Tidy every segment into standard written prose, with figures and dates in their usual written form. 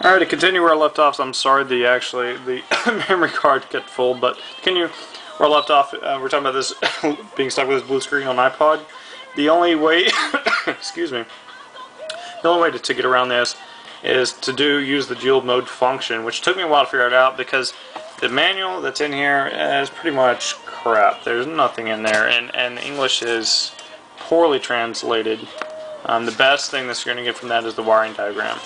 Alright, to continue where I left off, so I'm sorry the memory card got full, but continue where I left off, we're talking about this being stuck with this blue screen on iPod. The only way, excuse me, the only way to get around this is to use the dual mode function, which took me a while to figure it out because the manual that's in here is pretty much crap. There's nothing in there, and English is poorly translated. The best thing that you're going to get from that is the wiring diagram.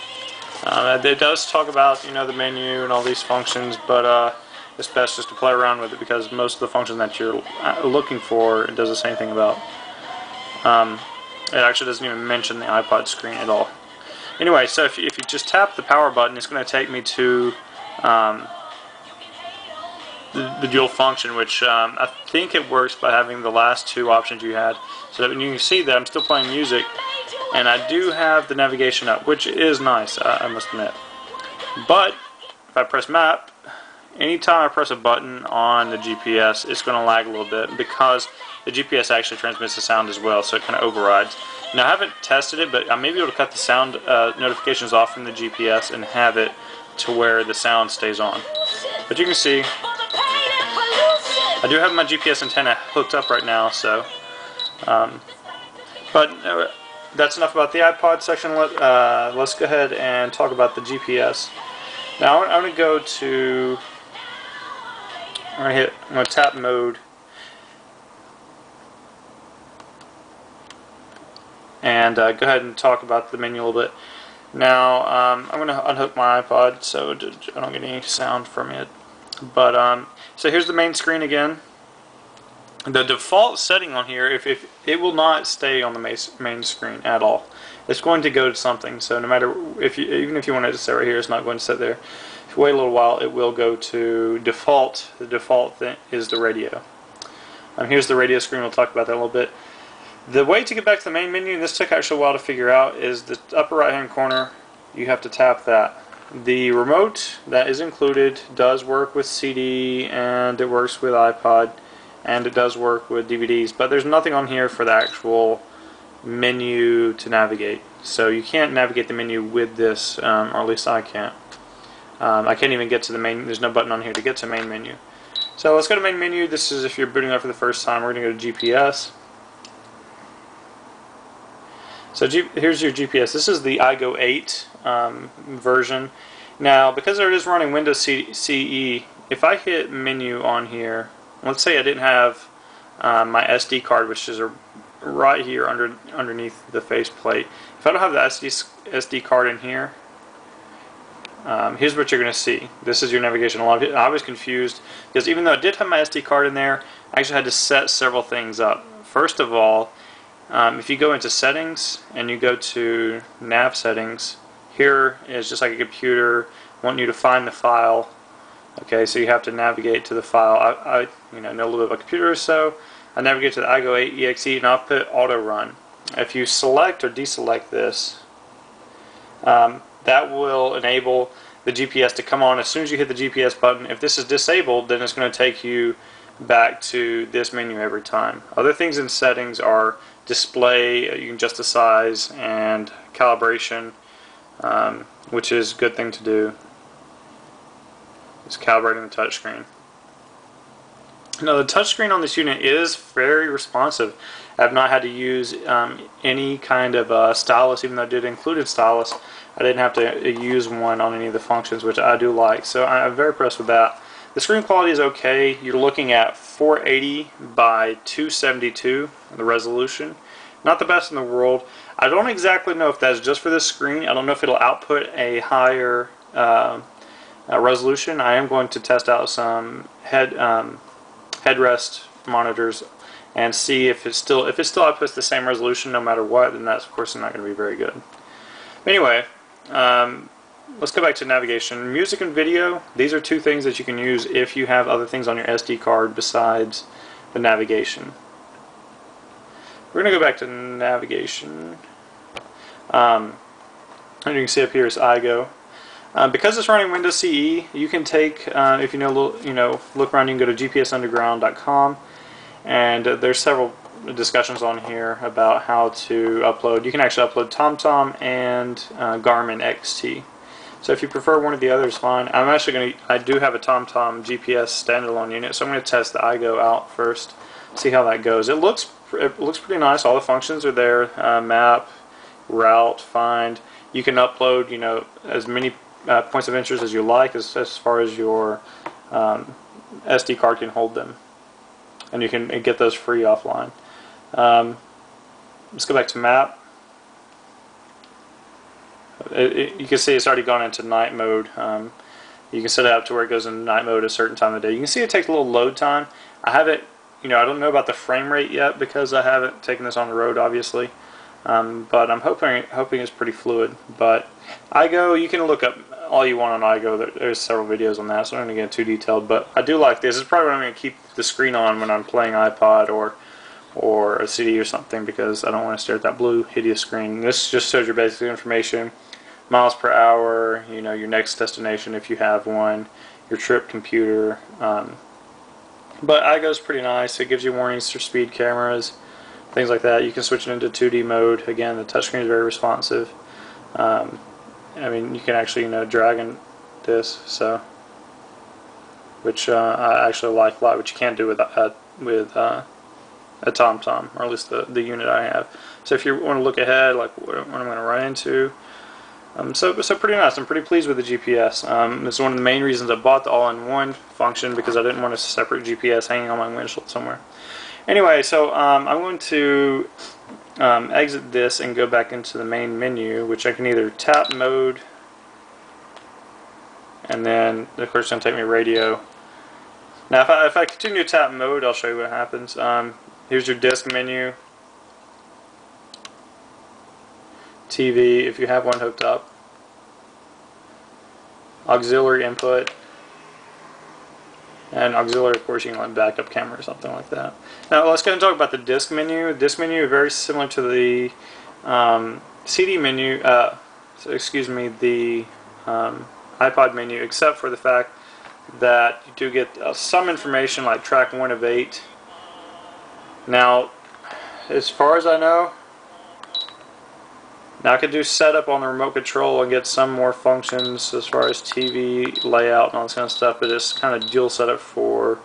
It does talk about, the menu and all these functions, but it's best just to play around with it because most of the functions that you're looking for, it doesn't say anything about. It actually doesn't even mention the iPod screen at all. Anyway, so if you just tap the power button, it's going to take me to the dual function, which I think it works by having the last two options you had. So that when you can see that I'm still playing music, and I do have the navigation up, which is nice, I must admit. But if I press map, anytime I press a button on the GPS, it's going to lag a little bit because the GPS actually transmits the sound as well, so it kind of overrides. Now I haven't tested it, but I may be able to cut the sound notifications off from the GPS and have it to where the sound stays on. But you can see, I do have my GPS antenna hooked up right now, so. That's enough about the iPod section. Let's go ahead and talk about the GPS. Now I'm going to go to, I'm going to tap mode, and go ahead and talk about the menu a little bit. Now I'm going to unhook my iPod so I don't get any sound from it. But so here's the main screen again. The default setting on here, if it will not stay on the main screen at all. It's going to go to something. So no matter even if you want it to stay right here, it's not going to sit there. If you wait a little while, it will go to default. The default thing is the radio. Here's the radio screen. We'll talk about that a little bit. The way to get back to the main menu, and this took actually a while to figure out, is the upper right hand corner. You have to tap that. The remote that is included does work with CD, and it works with iPod, and it does work with DVDs, but there's nothing on here for the actual menu to navigate. So you can't navigate the menu with this, or at least I can't. I can't even get to the main, there's no button on here to get to main menu. So let's go to main menu. This is if you're booting up for the first time. We're going to go to GPS. So here's your GPS. This is the iGo 8 version. Now, because it is running Windows CE, if I hit menu on here, let's say I didn't have my SD card, which is right here underneath the faceplate. If I don't have the SD card in here, here's what you're going to see. This is your navigation. I was confused because even though I did have my SD card in there, I actually had to set several things up. First of all, if you go into settings and you go to nav settings, here is just like a computer wanting you to find the file. Okay, so you have to navigate to the file. I know a little bit about computers, so I navigate to the iGo 8 exe and I'll put auto run. If you select or deselect this, that will enable the GPS to come on as soon as you hit the GPS button. If this is disabled, then it's going to take you back to this menu every time. Other things in settings are display, you can adjust the size, and calibration, which is a good thing to do. It's calibrating the touchscreen. Now the touchscreen on this unit is very responsive. I have not had to use any kind of stylus, even though I did include a stylus. I didn't have to use one on any of the functions, which I do like. So I'm very impressed with that. The screen quality is okay. You're looking at 480 by 272, the resolution. Not the best in the world. I don't exactly know if that's just for this screen. I don't know if it'll output a higher resolution. I am going to test out some headrest monitors and see if it still outputs the same resolution no matter what. Then that's of course not going to be very good. Anyway, let's go back to navigation. Music and video. These are two things that you can use if you have other things on your SD card besides the navigation. We're going to go back to navigation. And you can see up here is iGo. Because it's running Windows CE, you can take, if you look around, you can go to gpsunderground.com, and there's several discussions on here about how to upload. You can actually upload TomTom and Garmin XT. So if you prefer one or the other, is fine. I do have a TomTom GPS standalone unit, so I'm going to test the iGo out first, see how that goes. It looks pretty nice. All the functions are there: map, route, find. You can upload, as many points of interest as you like, as far as your SD card can hold them, and you can get those free offline. Let's go back to map. You can see it's already gone into night mode. You can set it up to where it goes into night mode at a certain time of day. You can see it takes a little load time. I haven't, I don't know about the frame rate yet because I haven't taken this on the road, obviously. But I'm hoping it's pretty fluid. But iGo, you can look up all you want on iGo. There's several videos on that, so I'm not going to get too detailed. But I do like this. It's probably what I'm going to keep the screen on when I'm playing iPod or a CD or something, because I don't want to stare at that blue hideous screen. This just shows your basic information: miles per hour, your next destination if you have one, your trip computer. But iGo's pretty nice. It gives you warnings for speed cameras, things like that. You can switch it into 2D mode. Again, the touchscreen is very responsive. You can actually drag in this, so which I actually like a lot, which you can't do with a TomTom, or at least the unit I have. So if you want to look ahead, like what I'm going to run into, so pretty nice. I'm pretty pleased with the GPS. This is one of the main reasons I bought the all-in-one function, because I didn't want a separate GPS hanging on my windshield somewhere. Anyway, so I'm going to exit this and go back into the main menu, which I can either tap mode, and then of course it's going to take me radio. Now if I continue to tap mode, I'll show you what happens. Here's your disc menu, TV if you have one hooked up, auxiliary input, and auxiliary, of course, you can like backup camera or something like that. Now let's go and talk about the disc menu. Disc menu is very similar to the CD menu, the iPod menu, except for the fact that you do get some information like track 1 of 8. Now, as far as I know, now I could do setup on the remote control and get some more functions as far as TV layout and all this kind of stuff, but it's kind of dual setup for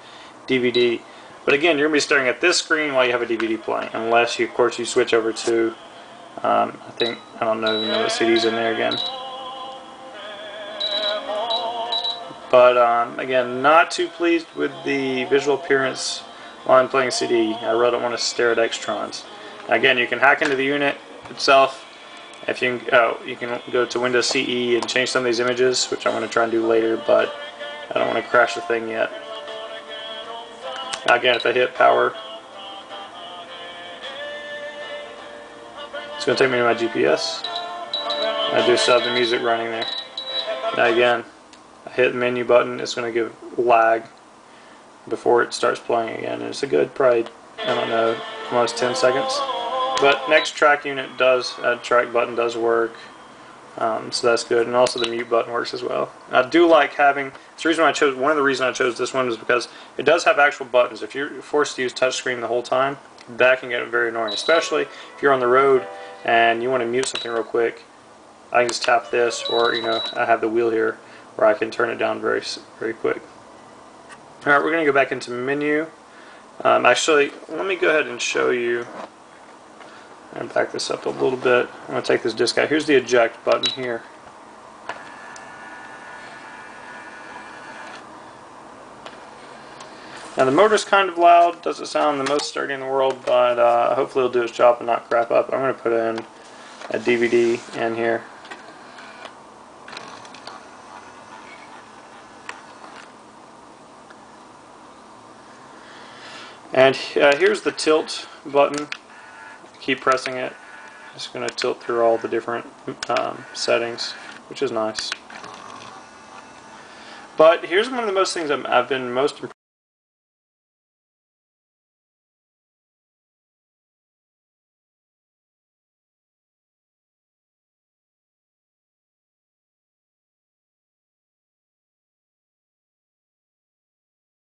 DVD. But again, you're going to be staring at this screen while you have a DVD playing, unless you, of course, you switch over to, I don't know what CD's in there again. But again, not too pleased with the visual appearance while I'm playing a CD. I really don't want to stare at XTRONs. Again, you can hack into the unit itself. If you can go to Windows CE and change some of these images, which I'm going to try and do later, but I don't want to crash the thing yet. Now again, if I hit power, it's going to take me to my GPS. I do still have the music running there. Now again, I hit the menu button, it's going to give lag before it starts playing again. And it's a good, probably, I don't know, almost 10 seconds. But next track unit does, track button does work, so that's good. And also the mute button works as well. I do like having, it's the reason I chose, one of the reasons I chose this one is because it does have actual buttons. If you're forced to use touchscreen the whole time, that can get very annoying, especially if you're on the road and you want to mute something real quick. I can just tap this, or I have the wheel here where I can turn it down very quick. Alright, we're going to go back into menu. Actually, let me go ahead and show you. I'm going to back this up a little bit. I'm going to take this disc out. Here's the eject button here. Now the motor's kind of loud, doesn't sound the most sturdy in the world, but hopefully it'll do its job and not crap up. I'm going to put in a DVD in here. And here's the tilt button. Keep pressing it. It's going to tilt through all the different settings, which is nice. But here's one of the most things I've been most impressed